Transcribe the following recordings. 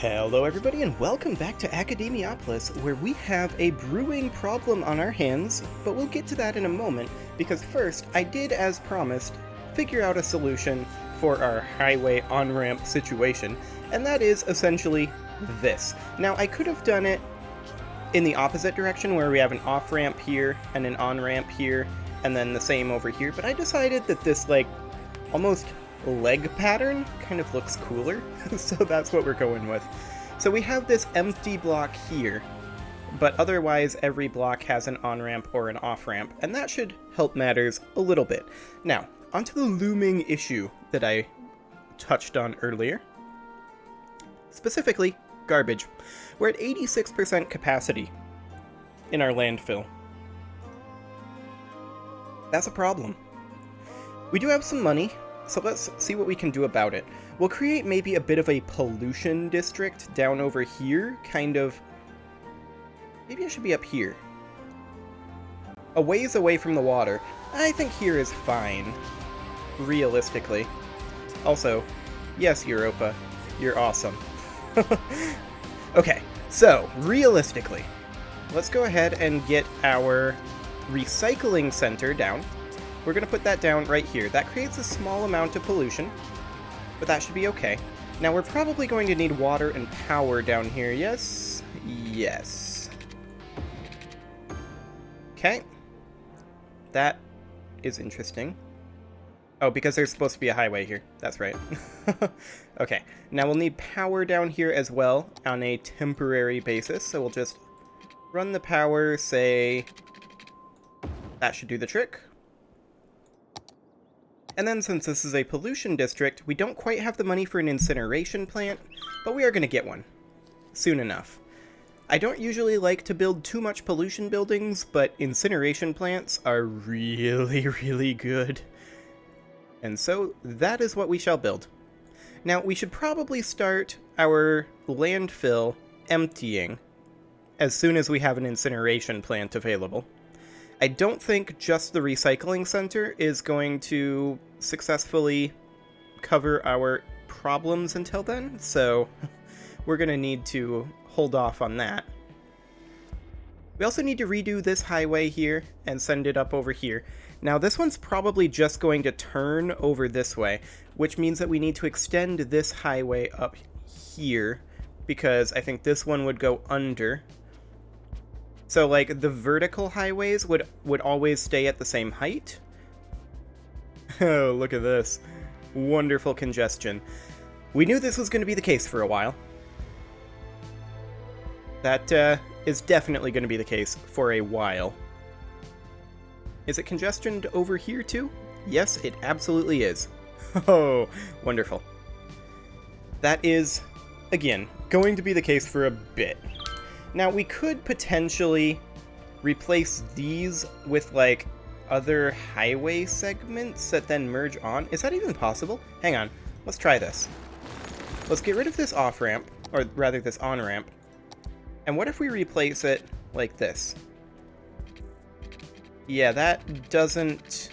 Hello everybody and welcome back to Academiopolis, where we have a brewing problem on our hands, but we'll get to that in a moment, because first, I did, as promised, figure out a solution for our highway on-ramp situation, and that is essentially this. Now, I could have done it in the opposite direction, where we have an off-ramp here and an on-ramp here, and then the same over here, but I decided that this, almost leg pattern kind of looks cooler, so that's what we're going with. So we have this empty block here, but otherwise every block has an on-ramp or an off-ramp, and that should help matters a little bit. Now, onto the looming issue that I touched on earlier. Specifically, garbage. We're at 86% capacity in our landfill. That's a problem. We do have some money, so let's see what we can do about it. We'll create maybe a bit of a pollution district down over here, kind of... Maybe it should be up here. A ways away from the water. I think here is fine, realistically. Also, yes, Europa, you're awesome. Okay, so, realistically, let's go ahead and get our recycling center down. We're going to put that down right here. That creates a small amount of pollution, but that should be okay. Now, we're probably going to need water and power down here, yes? Yes. Okay. That is interesting. Oh, because there's supposed to be a highway here. That's right. Okay. Now, we'll need power down here as well on a temporary basis, so we'll just run the power, say... That should do the trick. And then, since this is a pollution district, we don't quite have the money for an incineration plant, but we are going to get one soon enough. I don't usually like to build too much pollution buildings, but incineration plants are really, really good. And so, that is what we shall build. Now, we should probably start our landfill emptying as soon as we have an incineration plant available. I don't think just the recycling center is going to successfully cover our problems until then, so we're going to need to hold off on that. We also need to redo this highway here and send it up over here. Now, this one's probably just going to turn over this way, which means that we need to extend this highway up here, because I think this one would go under. So, the vertical highways would always stay at the same height. Oh, look at this. Wonderful congestion. We knew this was going to be the case for a while. That is definitely going to be the case for a while. Is it congestioned over here, too? Yes, it absolutely is. Oh, wonderful. That is, again, going to be the case for a bit. Now, we could potentially replace these with, other highway segments that then merge on. Is that even possible? Hang on. Let's try this. Let's get rid of this off-ramp, or rather this on-ramp. And what if we replace it like this? Yeah, that doesn't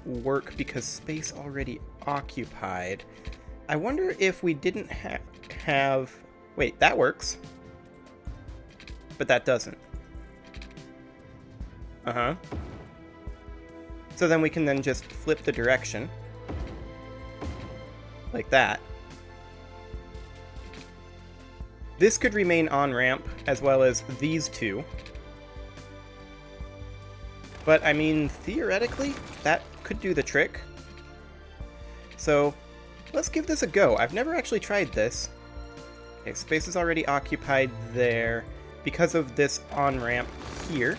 work because space already occupied. I wonder if we didn't have... Wait, that works. But that doesn't. Uh-huh. So then we can then just flip the direction. Like that. This could remain on-ramp, as well as these two. But, I mean, theoretically, that could do the trick. So, let's give this a go. I've never actually tried this. Okay, space is already occupied there because of this on-ramp here.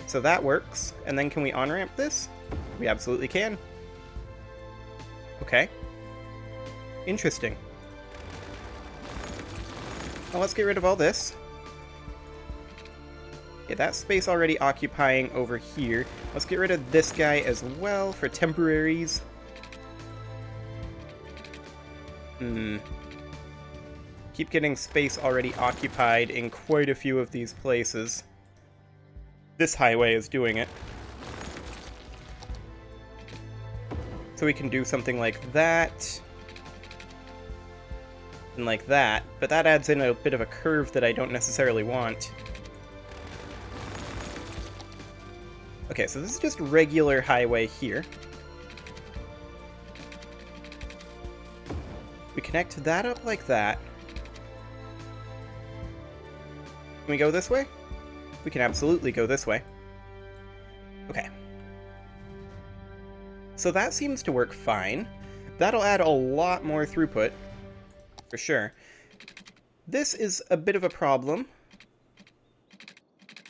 So that works. And then can we on-ramp this? We absolutely can. Okay. Interesting. Well, let's get rid of all this. Okay, that space already occupying over here. Let's get rid of this guy as well for temporaries. Keep getting space already occupied in quite a few of these places. This highway is doing it. So we can do something like that. and like that, but that adds in a bit of a curve that I don't necessarily want. Okay, so this is just regular highway here. We connect that up like that. Can we go this way? We can absolutely go this way. Okay. So that seems to work fine. That'll add a lot more throughput, for sure. This is a bit of a problem.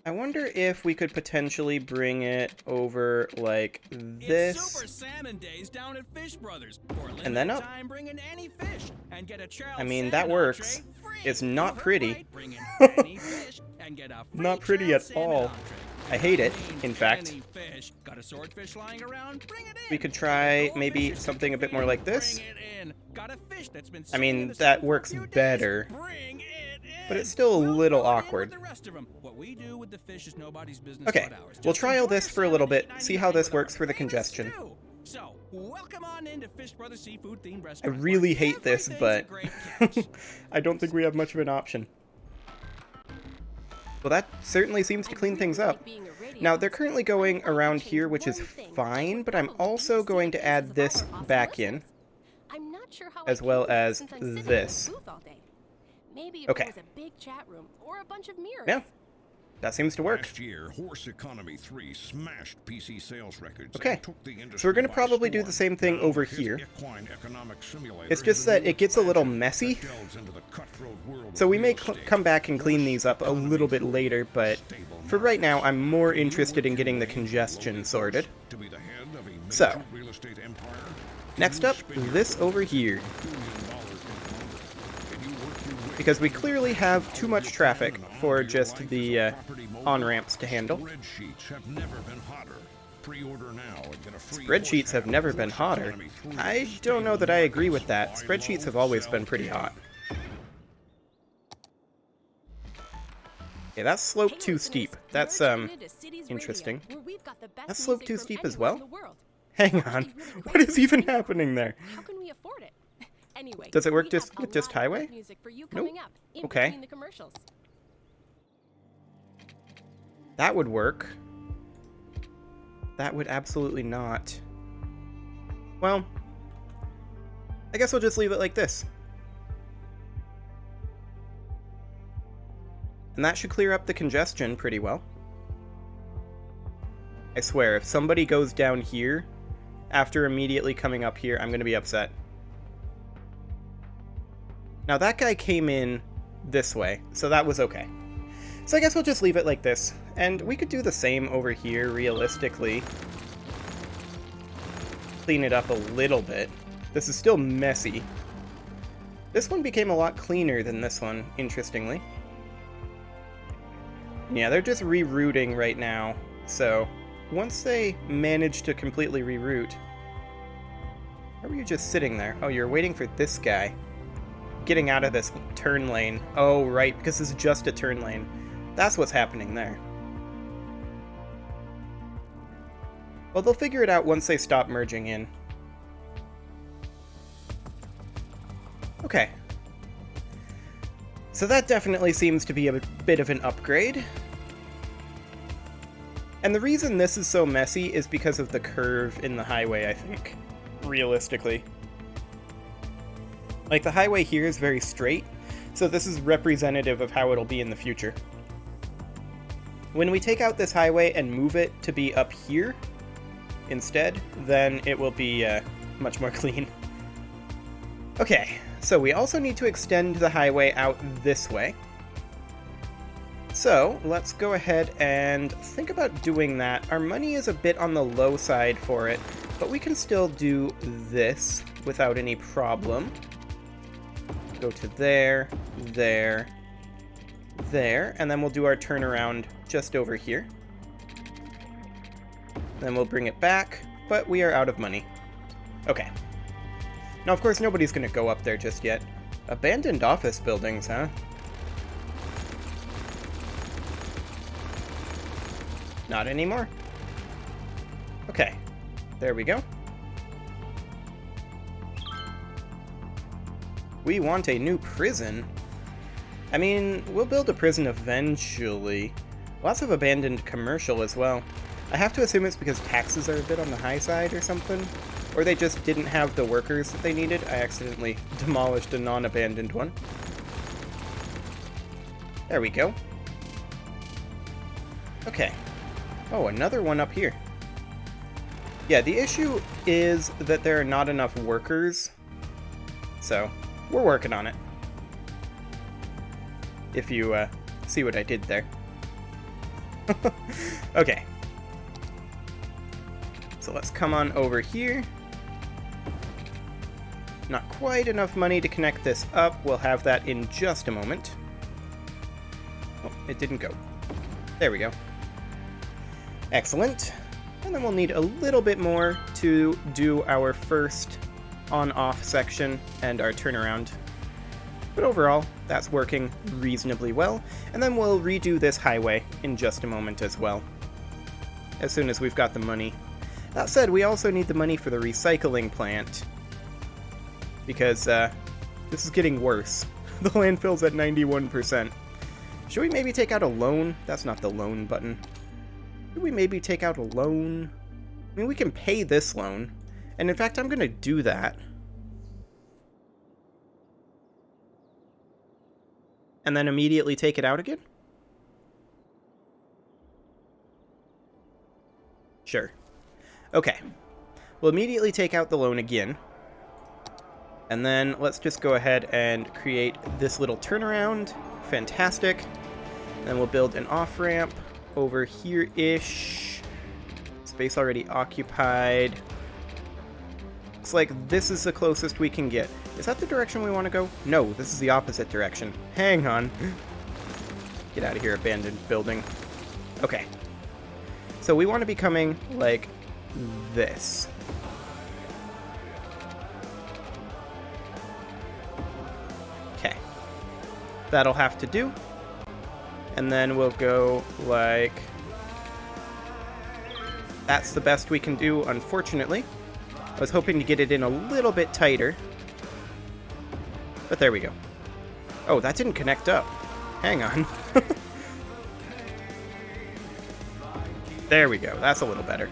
I wonder if we could potentially bring it over like this. It's Super Salmon Days down at Fish Brothers. And then up. Time, bring in any fish and get a I mean, that works. It's not pretty. Not pretty at all. I hate it, in fact. Got a swordfish lying around? Bring it in. We could try maybe something a bit more like this. Bring it in. Got a fish that's been I mean, that works better. Bring it in. But it's still a little awkward. What we do with the fish is nobody's business. Okay, we'll trial this for a little bit, see how this works for the congestion. So, welcome on into Fish Brothers Seafood Themed I Restaurant. really hate this, but I don't think we have much of an option. Well, that certainly seems to clean things up. Now, they're currently going around here, which is fine, but I'm also going to add this back in, as well as this. Okay. Yeah, that seems to work. Last year, Horse Economy 3 smashed PC sales records. Okay, so we're going to probably do the same thing over here. It's just that it gets a little messy, so we may come back and clean these up a little bit later, but for right now, I'm more interested in getting the congestion sorted. So, next up, this over here. Because we clearly have too much traffic for just the on-ramps to handle. Spreadsheets have never been hotter. I don't know that I agree with that. Spreadsheets have always been pretty hot. Okay, that's slope too steep. That's, interesting. That's slope too steep as well? Hang on. What is even happening there? Does it work just with just highway? Nope. Okay. That would work. That would absolutely not. Well, I guess we'll just leave it like this. And that should clear up the congestion pretty well. I swear, if somebody goes down here after immediately coming up here, I'm going to be upset. Now that guy came in this way, so that was okay. So I guess we'll just leave it like this. And we could do the same over here, realistically. Clean it up a little bit. This is still messy. This one became a lot cleaner than this one, interestingly. Yeah, they're just rerouting right now. So once they manage to completely reroute... Why were you just sitting there? Oh, you're waiting for this guy. Getting out of this turn lane. Oh, right, because this is just a turn lane. That's what's happening there. Well, they'll figure it out once they stop merging in. Okay. So that definitely seems to be a bit of an upgrade. And the reason this is so messy is because of the curve in the highway, I think. Realistically. Like, the highway here is very straight, so this is representative of how it'll be in the future. When we take out this highway and move it to be up here instead, then it will be much more clean. Okay, so we also need to extend the highway out this way. So, let's go ahead and think about doing that. Our money is a bit on the low side for it, but we can still do this without any problem. Go to there, there, there, and then we'll do our turnaround just over here. Then we'll bring it back, but we are out of money. Okay. Now, of course, nobody's going to go up there just yet. Abandoned office buildings, huh? Not anymore. Okay. There we go. We want a new prison. I mean, we'll build a prison eventually. Lots of abandoned commercial as well. I have to assume it's because taxes are a bit on the high side or something. Or they just didn't have the workers that they needed. I accidentally demolished a non-abandoned one. There we go. Okay. Oh, another one up here. Yeah, the issue is that there are not enough workers. So, we're working on it. If you see what I did there. Okay. So let's come on over here. Not quite enough money to connect this up. We'll have that in just a moment. Oh, it didn't go. There we go. Excellent. And then we'll need a little bit more to do our first on-off section and our turnaround. But overall, that's working reasonably well. And then we'll redo this highway in just a moment as well, as soon as we've got the money. That said, we also need the money for the recycling plant, because this is getting worse. The landfill's at 91%. Should we maybe take out a loan? That's not the loan button. Should we maybe take out a loan? I mean, we can pay this loan. And in fact, I'm going to do that. And then immediately take it out again? Sure. Okay. We'll immediately take out the loan again. And then let's just go ahead and create this little turnaround. Fantastic. Then we'll build an off-ramp over here-ish. Space already occupied. Looks like this is the closest we can get. Is that the direction we want to go? No, this is the opposite direction. Hang on. Get out of here, abandoned building. Okay. So we want to be coming like this. Okay. That'll have to do. And then we'll go like... That's the best we can do, unfortunately. I was hoping to get it in a little bit tighter. But there we go. Oh, that didn't connect up. Hang on. There we go. That's a little better.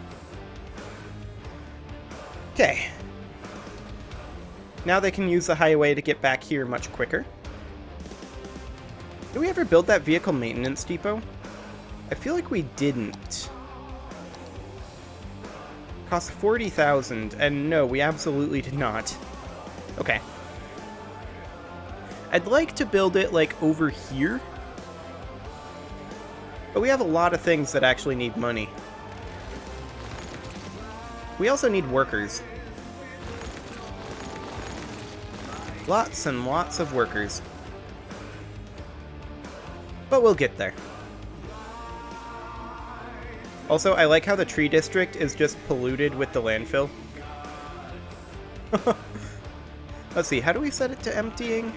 Okay. Now they can use the highway to get back here much quicker. Did we ever build that vehicle maintenance depot? I feel like we didn't. Cost 40,000, and no, we absolutely did not. Okay. I'd like to build it, like, over here. But we have a lot of things that actually need money. We also need workers. Lots and lots of workers. But we'll get there. Also, I like how the tree district is just polluted with the landfill. Let's see, how do we set it to emptying?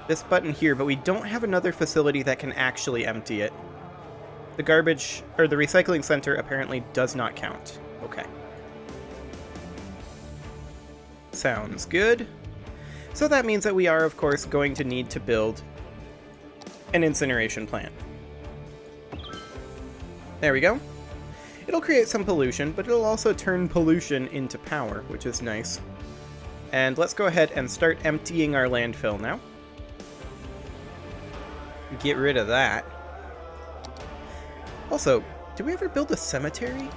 This button here, but we don't have another facility that can actually empty it. The garbage, or the recycling center apparently does not count. Okay. Sounds good. So that means that we are, of course, going to need to build an incineration plant. There we go. It'll create some pollution, but it'll also turn pollution into power, which is nice. And let's go ahead and start emptying our landfill now. Get rid of that. Also, did we ever build a cemetery?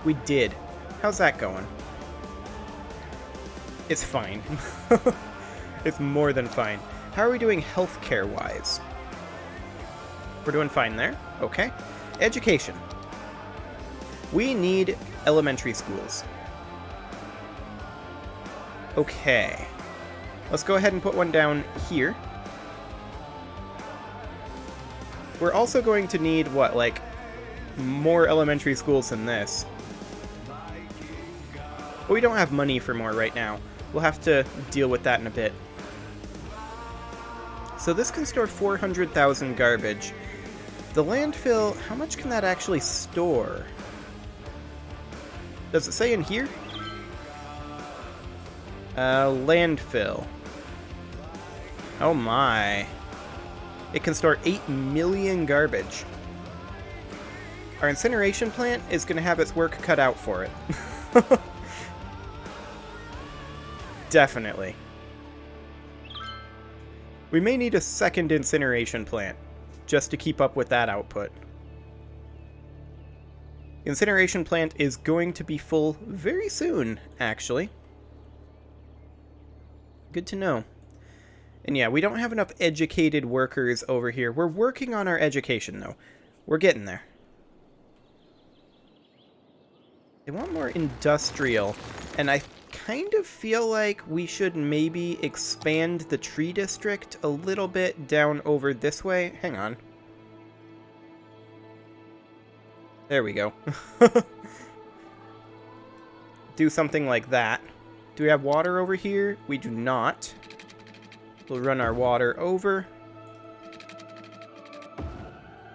We did. How's that going? It's fine. It's more than fine. How are we doing healthcare-wise? We're doing fine there. Okay. Education. We need elementary schools. Okay. Let's go ahead and put one down here. We're also going to need, what, like, more elementary schools than this. But we don't have money for more right now. We'll have to deal with that in a bit. So this can store 400,000 garbage. The landfill, how much can that actually store? Does it say in here? Landfill. Oh my. It can store 8 million garbage. Our incineration plant is going to have its work cut out for it. Definitely. We may need a second incineration plant, just to keep up with that output. The incineration plant is going to be full very soon, actually. Good to know. And yeah, we don't have enough educated workers over here. We're working on our education, though. We're getting there. They want more industrial, and I kind of feel like we should maybe expand the tree district a little bit down over this way. Hang on. There we go. Do something like that. Do we have water over here? We do not. We'll run our water over.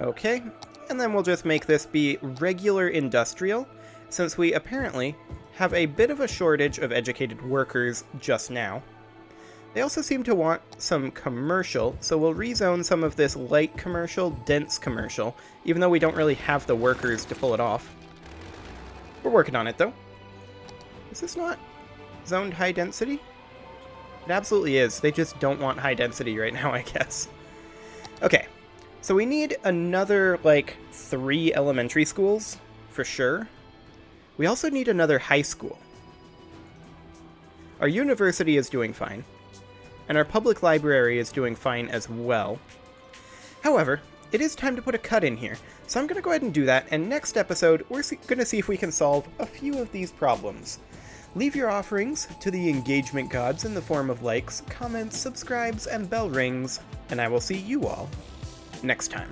Okay. And then we'll just make this be regular industrial, since we apparently have a bit of a shortage of educated workers just now. They also seem to want some commercial, so we'll rezone some of this light commercial, dense commercial, even though we don't really have the workers to pull it off. We're working on it, though. Is this not zoned high density? It absolutely is. They just don't want high density right now, I guess. Okay, so we need another, 3 elementary schools, for sure. We also need another high school. Our university is doing fine, and our public library is doing fine as well. However, it is time to put a cut in here, so I'm going to go ahead and do that, and next episode, we're going to see if we can solve a few of these problems. Leave your offerings to the engagement gods in the form of likes, comments, subscribes, and bell rings, and I will see you all next time.